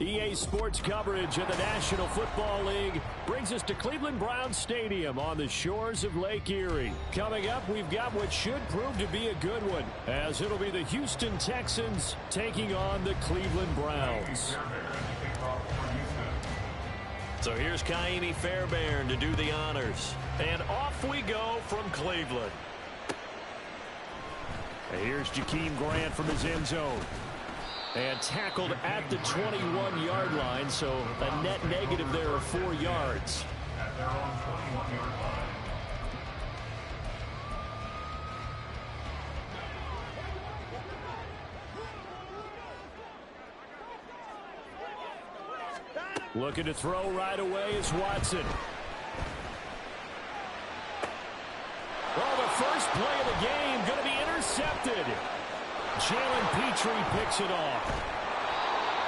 EA Sports coverage of the National Football League brings us to Cleveland Browns Stadium on the shores of Lake Erie. Coming up, we've got what should prove to be a good one, as it'll be the Houston Texans taking on the Cleveland Browns. So here's Kaimi Fairbairn to do the honors. And off we go from Cleveland. And here's Jakeem Grant from his end zone. And tackled at the 21-yard line, so a net negative there of 4 yards. At their own 21-yard line. Looking to throw right away is Watson. Well, the first play of the game going to be intercepted. Jalen Petrie picks it off.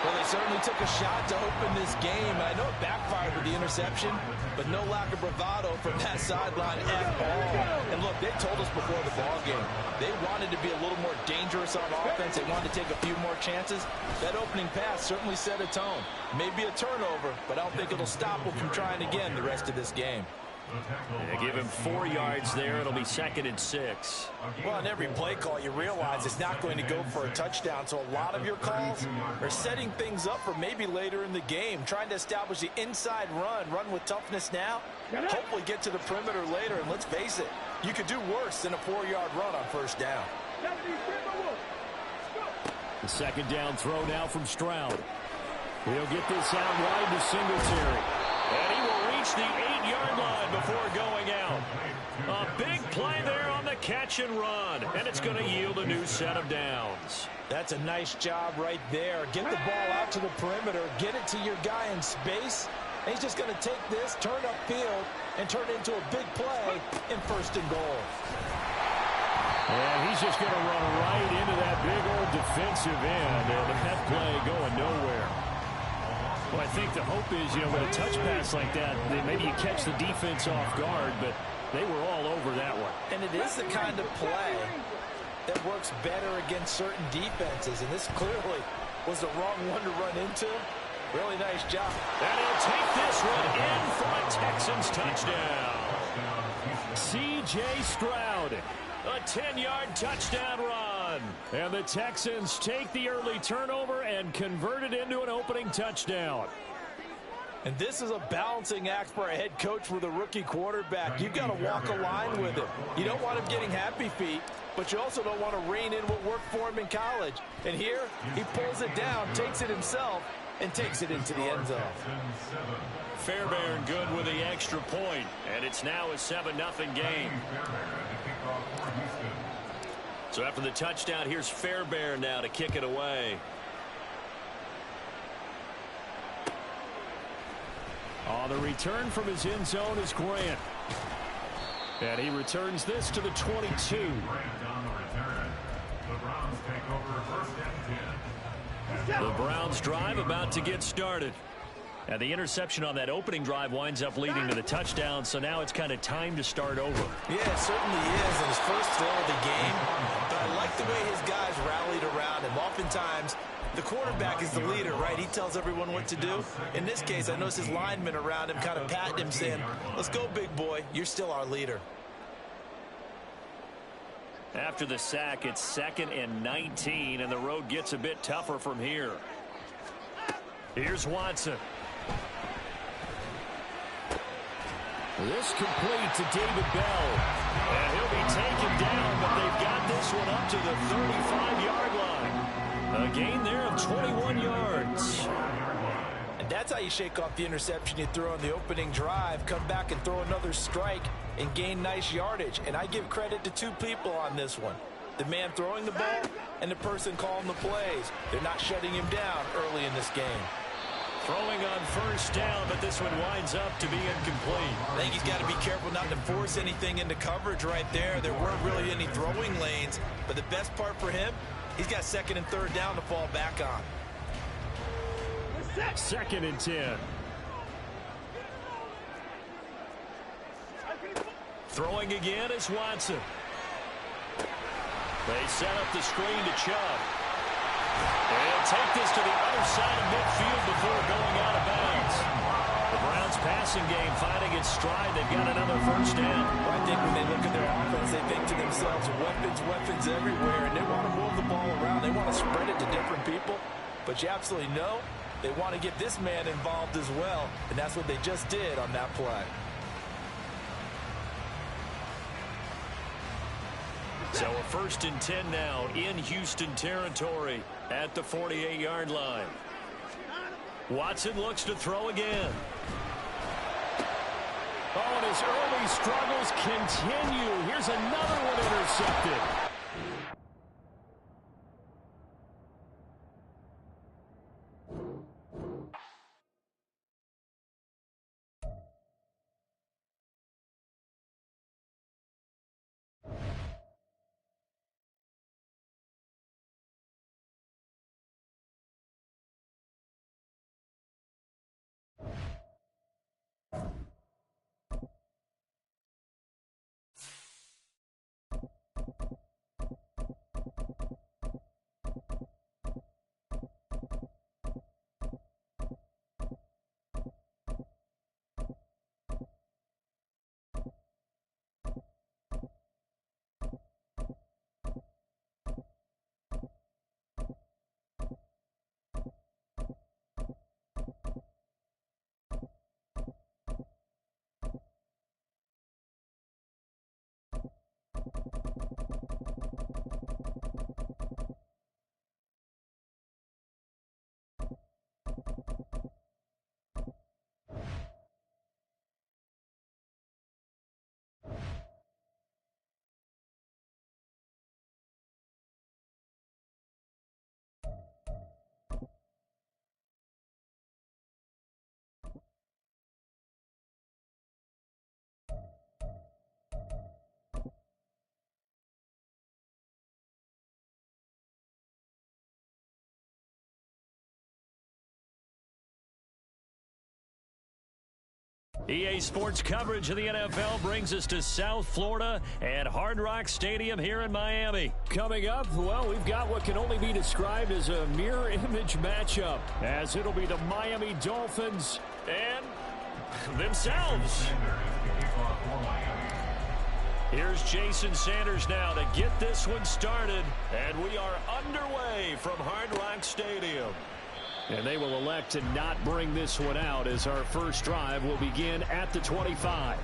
Well, they certainly took a shot to open this game. I know it backfired with the interception, but no lack of bravado from that sideline at all. And look, they told us before the ball game, they wanted to be a little more dangerous on offense. They wanted to take a few more chances. That opening pass certainly set a tone. Maybe a turnover, but I don't think it'll stop them from trying again the rest of this game. They give him 4 yards there. It'll be 2nd and 6. Well, on every play call, you realize it's not going to go for a touchdown. So a lot of your calls are setting things up for maybe later in the game, trying to establish the inside run with toughness now, hopefully get to the perimeter later. And let's face it, you could do worse than a 4-yard run on first down. The second down throw now from Stroud. He'll get this out wide to Singletary. And he will reach the 8-yard line before going out. A big play there on the catch and run. And it's going to yield a new set of downs. That's a nice job right there. Get the ball out to the perimeter. Get it to your guy in space. And he's just going to take this, turn upfield, and turn it into a big play in 1st and goal. And he's just going to run right into that big old defensive end. And that play going nowhere. Well, I think the hope is, with a touch pass like that, maybe you catch the defense off guard, but they were all over that one. And it is the kind of play that works better against certain defenses, and this clearly was the wrong one to run into. Really nice job. And he'll take this one in for a Texans touchdown. C.J. Stroud, a 10-yard touchdown run. And the Texans take the early turnover and convert it into an opening touchdown. And this is a balancing act for a head coach with a rookie quarterback. You've got to walk a line with him. You don't want him getting happy feet, but you also don't want to rein in what worked for him in college. And here, he pulls it down, takes it himself, and takes it into the end zone. Fairbairn good with the extra point, and it's now a 7-0 game. So after the touchdown, here's Fairbairn now to kick it away. On the return from his end zone is Grant. And he returns this to the 22. The Browns take over 1st and 10. The Browns drive about to get started. And the interception on that opening drive winds up leading to the touchdown, so now it's kind of time to start over. Yeah, it certainly is in his first throw of the game. But I like the way his guys rallied around him. Oftentimes, the quarterback is the leader, right? He tells everyone what to do. In this case, I noticed his linemen around him kind of patting him, saying, let's go, big boy. You're still our leader. After the sack, it's 2nd and 19, and the road gets a bit tougher from here. Here's Watson. This complete to David Bell. And he'll be taken down, but they've got this one up to the 35-yard line. A gain there of 21 yards. And that's how you shake off the interception you threw on the opening drive. Come back and throw another strike and gain nice yardage. And I give credit to 2 people on this one. The man throwing the ball and the person calling the plays. They're not shutting him down early in this game. Throwing on first down, but this one winds up to be incomplete. I think he's got to be careful not to force anything into coverage right there. There weren't really any throwing lanes, but the best part for him, he's got 2nd and 3rd down to fall back on. 2nd and 10. Throwing again is Watson. They set up the screen to Chubb. They'll take this to the other side of midfield before going out of bounds. The Browns' passing game finding its stride. They've got another first down. I think when they look at their offense, they think to themselves, weapons everywhere, and they want to move the ball around. They want to spread it to different people. But you absolutely know they want to get this man involved as well, and that's what they just did on that play. So a 1st and 10 now in Houston territory at the 48-yard line. Watson looks to throw again. Oh, and his early struggles continue. Here's another one intercepted. EA Sports coverage of the NFL brings us to South Florida and Hard Rock Stadium here in Miami. Coming up, well, we've got what can only be described as a mirror image matchup, as it'll be the Miami Dolphins and themselves. Here's Jason Sanders now to get this one started, and we are underway from Hard Rock Stadium. And they will elect to not bring this one out as our first drive will begin at the 25.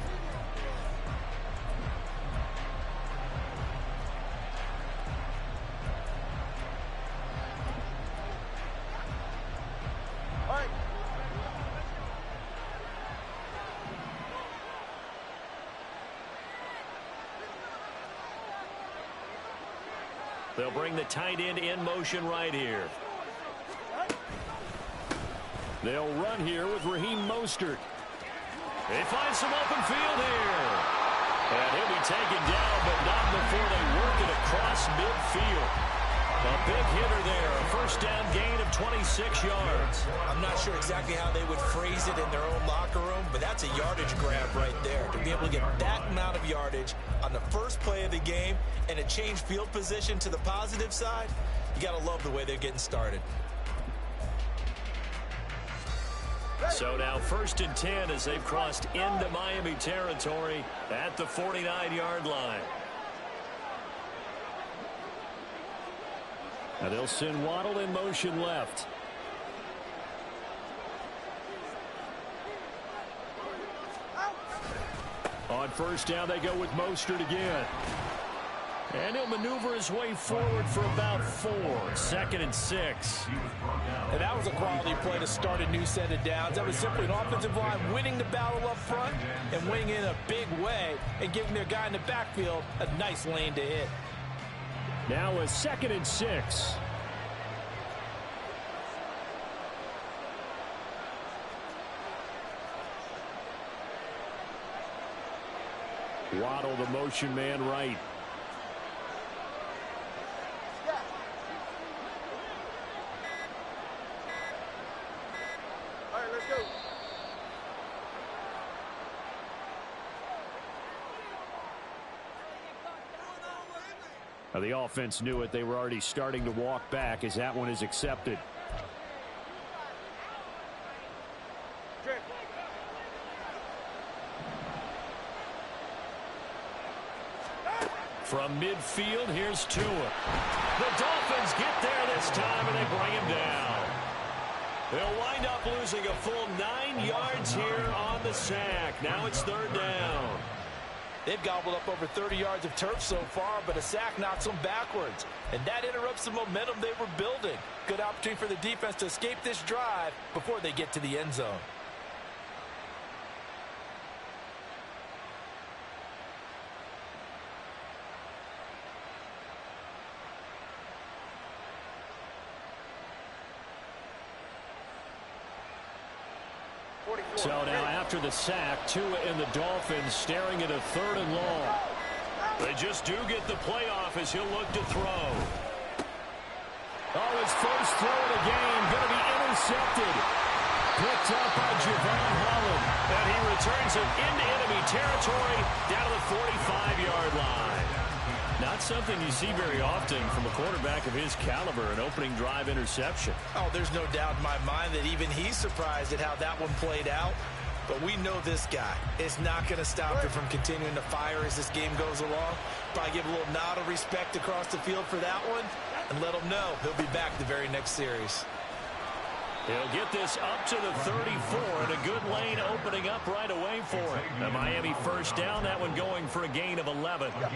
They'll bring the tight end in motion right here. They'll run here with Raheem Mostert. They find some open field here. And he'll be taken down, but not before they work it across midfield. A big hitter there. A first down gain of 26 yards. I'm not sure exactly how they would phrase it in their own locker room, but that's a yardage grab right there. To be able to get that amount of yardage on the first play of the game and a change field position to the positive side, you got to love the way they're getting started. So now 1st and 10 as they've crossed into Miami territory at the 49-yard line. Now they'll send Waddle in motion left. On first down, they go with Mostert again. And he'll maneuver his way forward for about 4. 2nd and 6. And that was a quality play to start a new set of downs. That was simply an offensive line winning the battle up front and winning in a big way and giving their guy in the backfield a nice lane to hit. Now a 2nd and 6. Waddle, the motion man, right. The offense knew it. They were already starting to walk back as that one is accepted. From midfield, here's Tua. The Dolphins get there this time, and they bring him down. They'll wind up losing a full 9 yards here on the sack. Now it's third down. They've gobbled up over 30 yards of turf so far, but a sack knocks them backwards. And that interrupts the momentum they were building. Good opportunity for the defense to escape this drive before they get to the end zone. So now after the sack, Tua and the Dolphins staring at a 3rd and long. They just do get the playoff as he'll look to throw. Oh, his first throw of the game going to be intercepted. Picked up by Javon Holland. And he returns it into enemy territory down to the 45-yard line. Not something you see very often from a quarterback of his caliber, an opening drive interception. Oh, there's no doubt in my mind that even he's surprised at how that one played out. But we know this guy is not going to stop him from continuing to fire as this game goes along. Probably give a little nod of respect across the field for that one and let him know he'll be back the very next series. He'll get this up to the 34, and a good lane opening up right away for it. The Miami first down, that one going for a gain of 11. First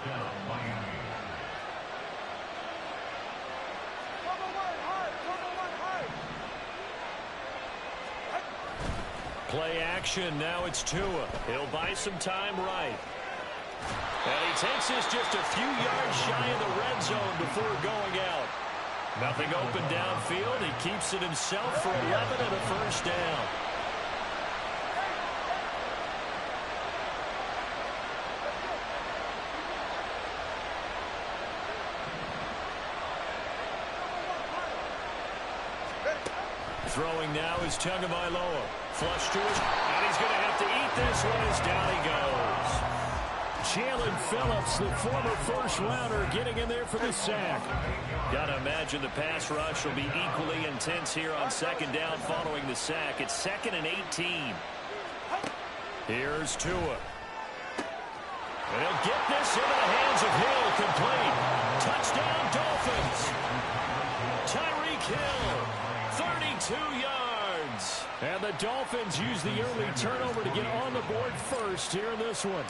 down, Miami. Play action, now it's Tua. He'll buy some time right. And he takes this just a few yards shy of the red zone before going out. Nothing open downfield. He keeps it himself for 11 and a first down. Throwing now is Tagovailoa. Flush to his, and he's going to have to eat this one as down he goes. Jalen Phillips, the former first-rounder, getting in there for the sack. Got to imagine the pass rush will be equally intense here on second down following the sack. It's 2nd and 18. Here's Tua. And he'll get this into the hands of Hill, complete. Touchdown, Dolphins. Tyreek Hill, 32 yards. And the Dolphins use the early turnover to get on the board first here in this one.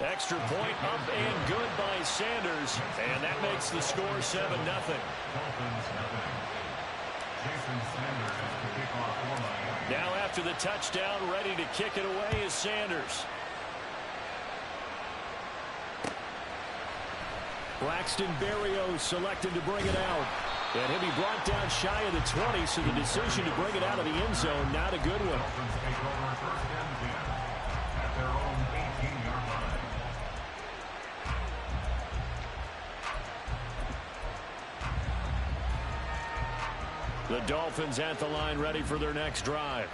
Extra point up and good by Sanders. And that makes the score 7-0. Now after the touchdown, ready to kick it away is Sanders. Braxton Berrios selected to bring it out. And he'll be brought down shy of the 20, so the decision to bring it out of the end zone, not a good one. The Dolphins at the line, ready for their next drive.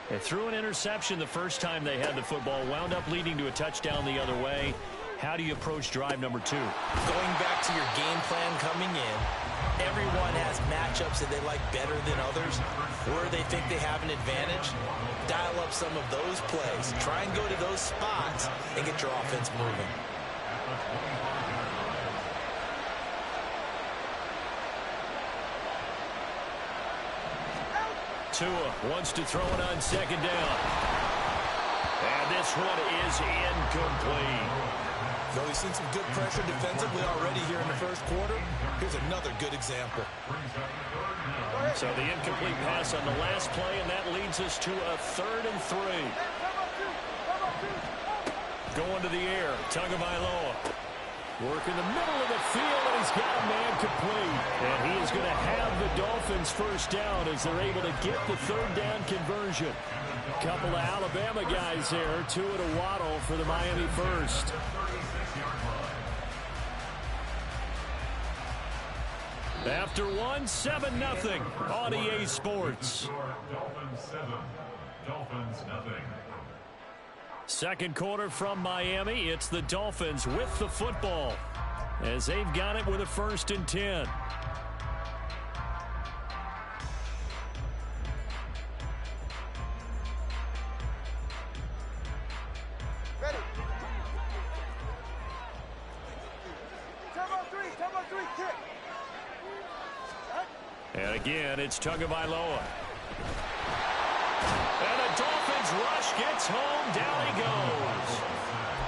They threw an interception the first time they had the football, wound up leading to a touchdown the other way. How do you approach drive number 2? Going back to your game plan coming in, everyone has matchups that they like better than others, where they think they have an advantage. Dial up some of those plays. Try and go to those spots and get your offense moving. Tua wants to throw it on second down. And this one is incomplete. Though he's seen some good pressure defensively already here in the first quarter, here's another good example. So the incomplete pass on the last play, and that leads us to a 3rd and 3. Going to the air, Tagovailoa. Working the middle of the field, and he's got a man complete. And he is going to have the Dolphins first down as they're able to get the 3rd down conversion. Couple of Alabama guys there, Tua to Waddle for the Miami first. After one, 7-0 on EA Sports. Dolphins 7, Dolphins nothing. Second quarter from Miami. It's the Dolphins with the football as they've got it with a 1st and 10. Ready. Turbo 3, kick. And again, it's Tagovailoa. And the Dolphins rush gets home. Down he goes.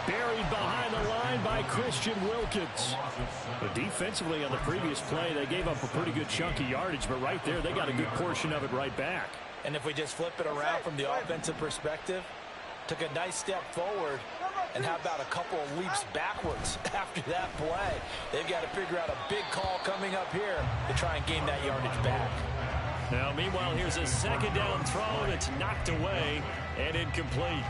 Buried behind the line by Christian Wilkins. But defensively on the previous play, they gave up a pretty good chunk of yardage. But right there, they got a good portion of it right back. And if we just flip it around from the offensive perspective, took a nice step forward, and how about a couple of leaps backwards after that play? They've got to figure out a big call coming up here to try and gain that yardage back. Now, meanwhile, here's a 2nd down throw that's knocked away and incomplete.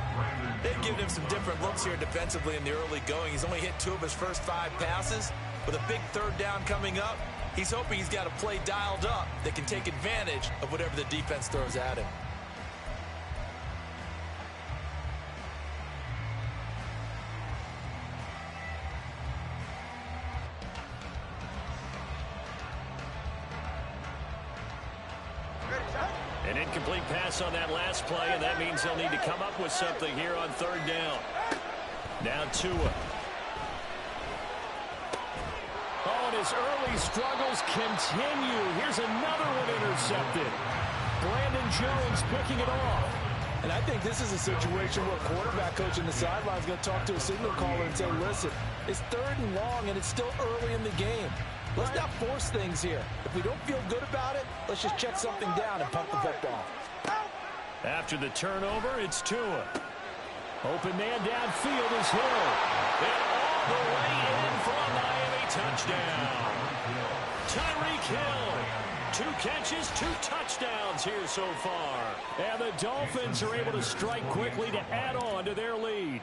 They've given him some different looks here defensively in the early going. He's only hit 2 of his first 5 passes. With a big 3rd down coming up, he's hoping he's got a play dialed up that can take advantage of whatever the defense throws at him. An incomplete pass on that last play, and that means they'll need to come up with something here on 3rd down. Now Tua. Oh, and his early struggles continue. Here's another one intercepted. Brandon Jones picking it off. And I think this is a situation where a quarterback coach in the sideline is going to talk to a signal caller and say, listen, it's 3rd and long, and it's still early in the game. Let's not force things here. If we don't feel good about it, let's just check something down and pump the football. After the turnover, it's Tua. Open man downfield is Hill. And all the way in for a Miami touchdown. Tyreek Hill. 2 catches, 2 touchdowns here so far. And the Dolphins are able to strike quickly to add on to their lead.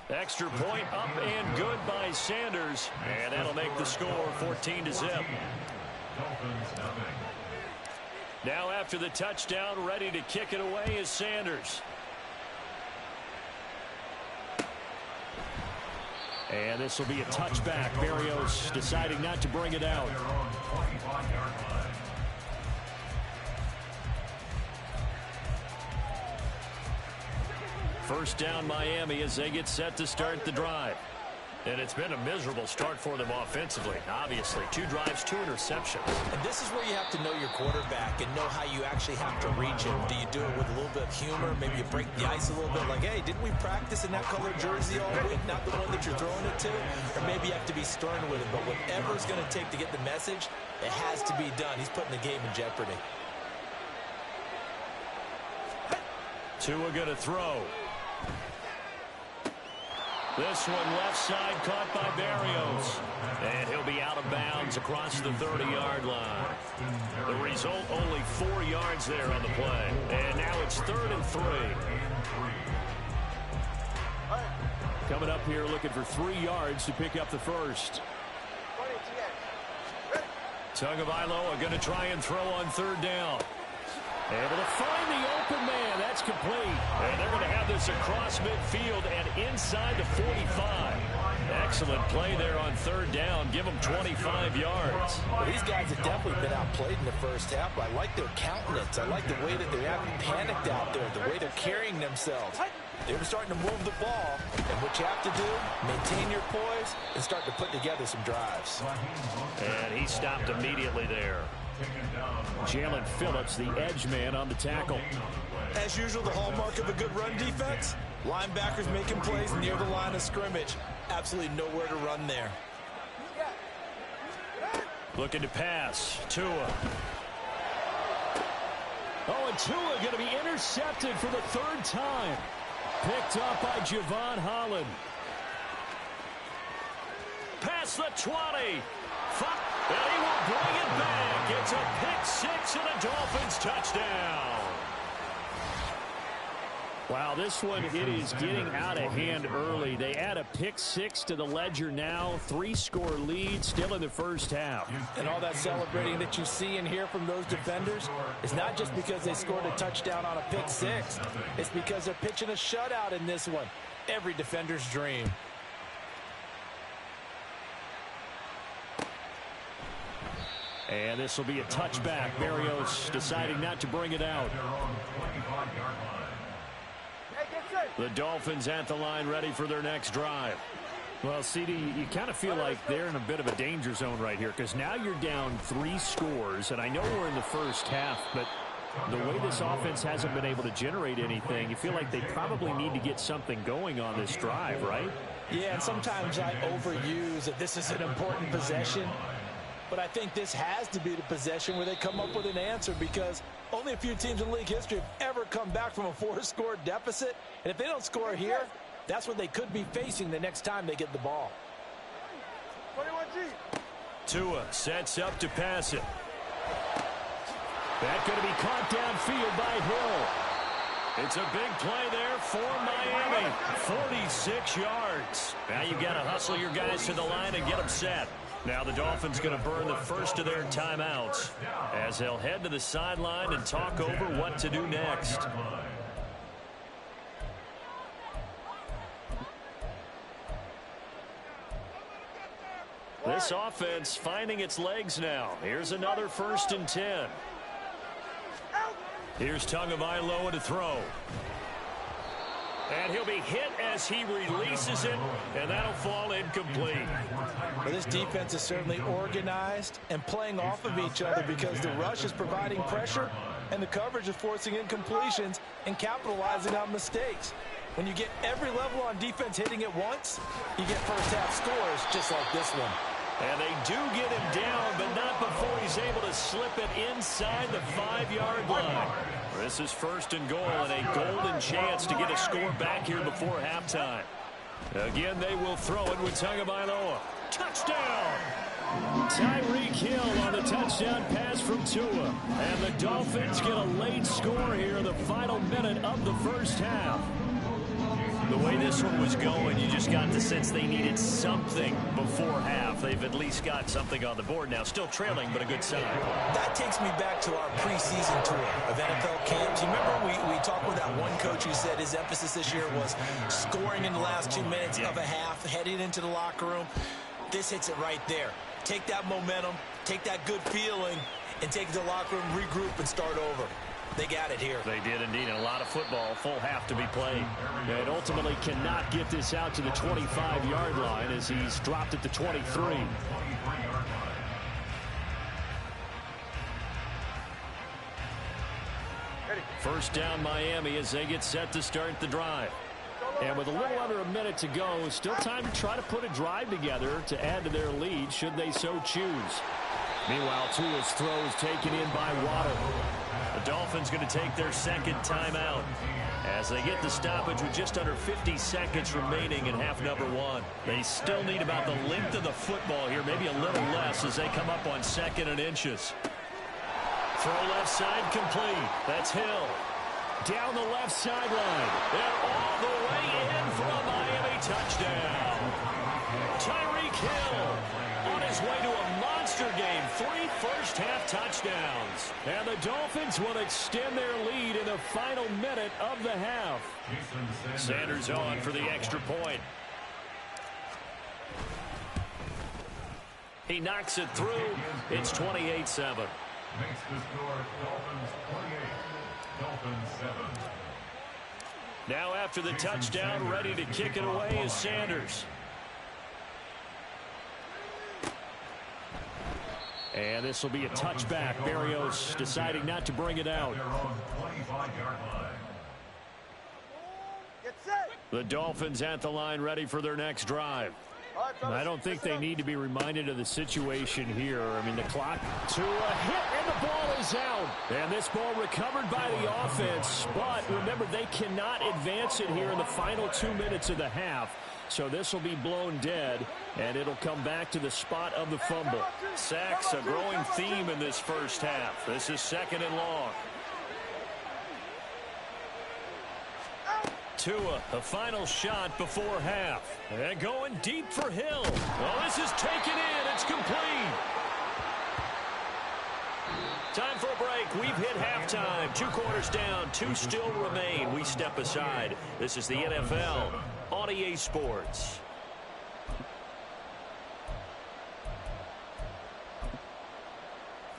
Extra point up and good by Sanders. And that'll make the score 14-0. Now after the touchdown, ready to kick it away is Sanders. And this will be a touchback. Berrios deciding not to bring it out. First down Miami as they get set to start the drive. And it's been a miserable start for them offensively, obviously. 2 drives, 2 interceptions. And this is where you have to know your quarterback and know how you actually have to reach him. Do you do it with a little bit of humor? Maybe you break the ice a little bit, like, hey, didn't we practice in that colored jersey all week, not the one that you're throwing it to? Or maybe you have to be stern with him. But whatever it's going to take to get the message, it has to be done. He's putting the game in jeopardy. Tua going to throw. This one left side caught by Berrios. And he'll be out of bounds across the 30-yard line. The result, only 4 yards there on the play. And now it's 3rd and 3. Coming up here looking for 3 yards to pick up the first. Tagovailoa going to try and throw on 3rd down. Able to find the open man. That's complete. And they're going to have this across midfield and inside the 45. Excellent play there on 3rd down. Give them 25 yards. Well, these guys have definitely been outplayed in the first half. I like their countenance. I like the way that they're acting panicked out there, the way they're carrying themselves. They're starting to move the ball. And what you have to do, maintain your poise and start to put together some drives. And he stopped immediately there. Jalen Phillips, the edge man on the tackle. As usual, the hallmark of a good run defense, linebackers making plays near the line of scrimmage. Absolutely nowhere to run there. Looking to pass. Tua. Oh, and Tua going to be intercepted for the 3rd time. Picked up by Javon Holland. Past the 20. And he will bring it back. It's a pick 6 and a Dolphins touchdown. Wow, this one, it is getting out of hand early. They add a pick six to the ledger now. 3-score lead still in the first half. And all that celebrating that you see and hear from those defenders is not just because they scored a touchdown on a pick six. It's because they're pitching a shutout in this one. Every defender's dream. And this will be a touchback. Barrios deciding not to bring it out. The Dolphins at the line, ready for their next drive. Well, CD, you kind of feel like they're in a bit of a danger zone right here because now you're down 3 scores, and I know we're in the first half, but the way this offense hasn't been able to generate anything, you feel like they probably need to get something going on this drive, right? Yeah, and sometimes I overuse that this is an important possession. But I think this has to be the possession where they come up with an answer because only a few teams in league history have ever come back from a 4-score deficit. And if they don't score here, that's what they could be facing the next time they get the ball. 21G. Tua sets up to pass it. That's going to be caught downfield by Hill. It's a big play there for Miami. 46 yards. Now you've got to hustle your guys to the line and get them set. Now the Dolphins going to burn the first of their timeouts as they'll head to the sideline and talk over what to do next. This offense finding its legs now. Here's another 1st and 10. Here's Tagovailoa to throw. And he'll be hit as he releases it, and that'll fall incomplete. Well, this defense is certainly organized and playing off of each other because the rush is providing pressure and the coverage is forcing incompletions and capitalizing on mistakes. When you get every level on defense hitting at once, you get first-half scores just like this one. And they do get him down, but not before he's able to slip it inside the 5-yard line. This is 1st and goal and a golden chance to get a score back here before halftime. Again, they will throw it with Tagovailoa. Touchdown! Tyreek Hill on the touchdown pass from Tua. And the Dolphins get a late score here in the final minute of the first half. The way this one was going, you just got the sense they needed something before half. They've at least got something on the board now. Still trailing, but a good sign. That takes me back to our preseason tour of NFL camps. You remember we talked with that one coach who said his emphasis this year was scoring in the last 2 minutes of a half, heading into the locker room. This hits it right there. Take that momentum, take that good feeling, and take it to the locker room, regroup, and start over. They got it here. They did indeed. And a lot of football, full half to be played. And ultimately cannot get this out to the 25-yard line as he's dropped at the 23. First down Miami as they get set to start the drive. And with a little under a minute to go, still time to try to put a drive together to add to their lead should they so choose. Meanwhile, Tua's throw is taken in by Waddle. The Dolphins going to take their second timeout as they get the stoppage with just under 50 seconds remaining in half number 1. They still need about the length of the football here, maybe a little less as they come up on 2nd and inches. Throw left side complete. That's Hill. Down the left sideline. And all the way in for a Miami touchdown. Tyreek Hill on his way to a monster game. 3 first-half touchdowns. And the Dolphins will extend their lead in the final minute of the half. Sanders on for the extra point. He knocks it through. It's 28-7. Makes the score Dolphins 28, Dolphins 7. Now after the touchdown, ready to kick it away is Sanders. And this will be a touchback. Barrios deciding not to bring it out. The Dolphins at the line ready for their next drive. I don't think they need to be reminded of the situation here. I mean, the clock to a hit, and the ball is out. And this ball recovered by the offense. But remember, they cannot advance it here in the final 2 minutes of the half. So this will be blown dead, and it'll come back to the spot of the fumble. Sacks, a growing theme in this first half. This is 2nd and long. Tua, the final shot before half. And going deep for Hill. Well, this is taken in. It's complete. Time for a break. We've hit halftime. 2 quarters down. 2 still remain. We step aside. This is the NFL on EA Sports.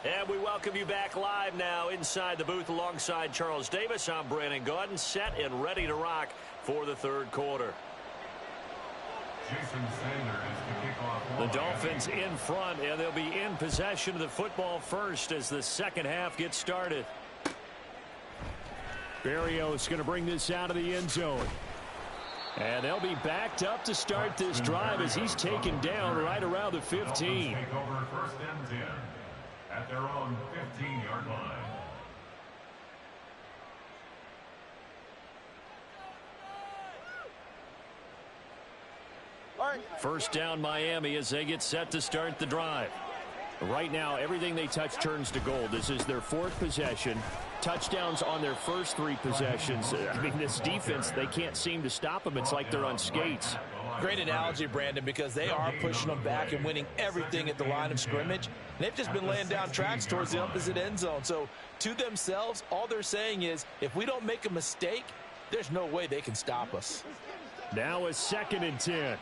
And we welcome you back live now inside the booth alongside Charles Davis. I'm Brandon Gaudin, set and ready to rock for the 3rd quarter. Jason Sanders to kick off. The Dolphins in front, and they'll be in possession of the football first as the 2nd half gets started. Berrios going to bring this out of the end zone. And they'll be backed up to start this drive as he's taken down right around the 15. Take over 1st and 10 at their own 15-yard line. First down Miami as they get set to start the drive. Right now, everything they touch turns to gold. This is their 4th possession. Touchdowns on their first 3 possessions. I mean, this defense, they can't seem to stop them. It's like they're on skates. Great analogy, Brandon, because they are pushing them back and winning everything at the line of scrimmage. They've just been laying down tracks towards the opposite end zone. So to themselves, all they're saying is, if we don't make a mistake, there's no way they can stop us. Now a 2nd and 10.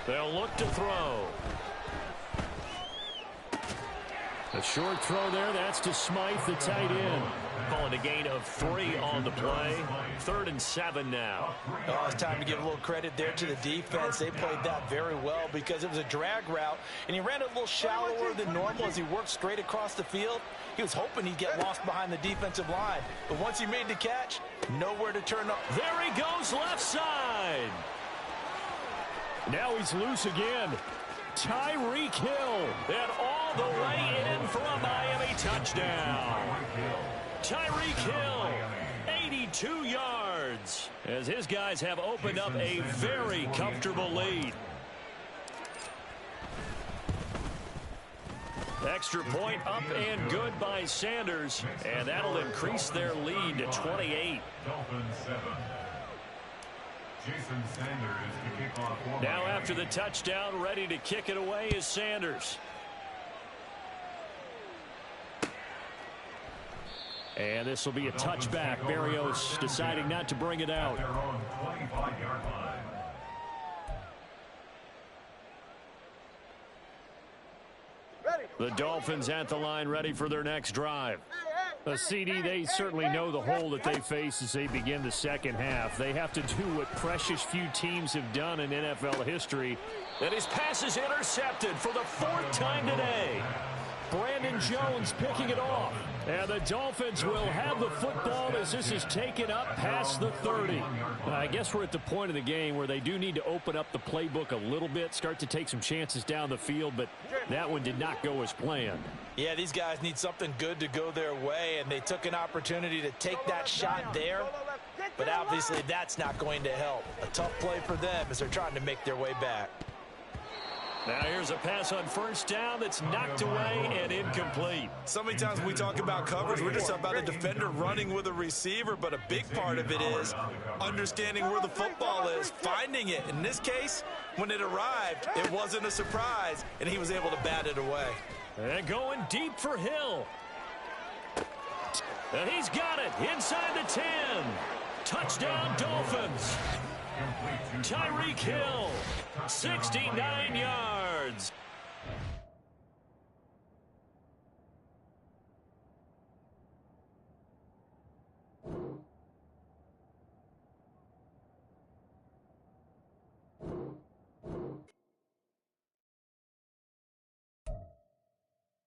They'll look to throw. A short throw there. That's to Smythe, the tight end. Calling a gain of 3 on the play. 3rd and 7 now. Oh, it's time to give a little credit there to the defense. They played that very well because it was a drag route, and he ran a little shallower than normal as he worked straight across the field. He was hoping he'd get lost behind the defensive line, but once he made the catch, nowhere to turn up. There he goes, left side. Now he's loose again. Tyreek Hill, and all the way in for a Miami touchdown. Tyreek Hill, 82 yards, as his guys have opened up a very comfortable lead. Extra point up and good by Sanders, and that'll increase their lead to 28. Dolphins 7. Jason Sanders to kick off. Now after the touchdown, ready to kick it away is Sanders. And this will be a touchback. Berrios deciding not to bring it out. Their own 25-yard line. The Dolphins at the line, ready for their next drive. A CD, they certainly know the hole that they face as they begin the 2nd half. They have to do what precious few teams have done in NFL history. And his pass is intercepted for the 4th time today. Brandon Jones picking it off. And the Dolphins will have the football as this is taken up past the 30. I guess we're at the point of the game where they do need to open up the playbook a little bit, start to take some chances down the field, but that one did not go as planned. Yeah, these guys need something good to go their way, and they took an opportunity to take that shot there, but obviously that's not going to help. A tough play for them as they're trying to make their way back. Now here's a pass on 1st down that's knocked away and incomplete. So many times when we talk about coverage, we're just about a defender running with a receiver, but a big part of it is understanding where the football is, finding it. In this case, when it arrived, it wasn't a surprise, and he was able to bat it away. And going deep for Hill. And he's got it inside the 10. Touchdown Dolphins. Tyreek Hill, 69 yards.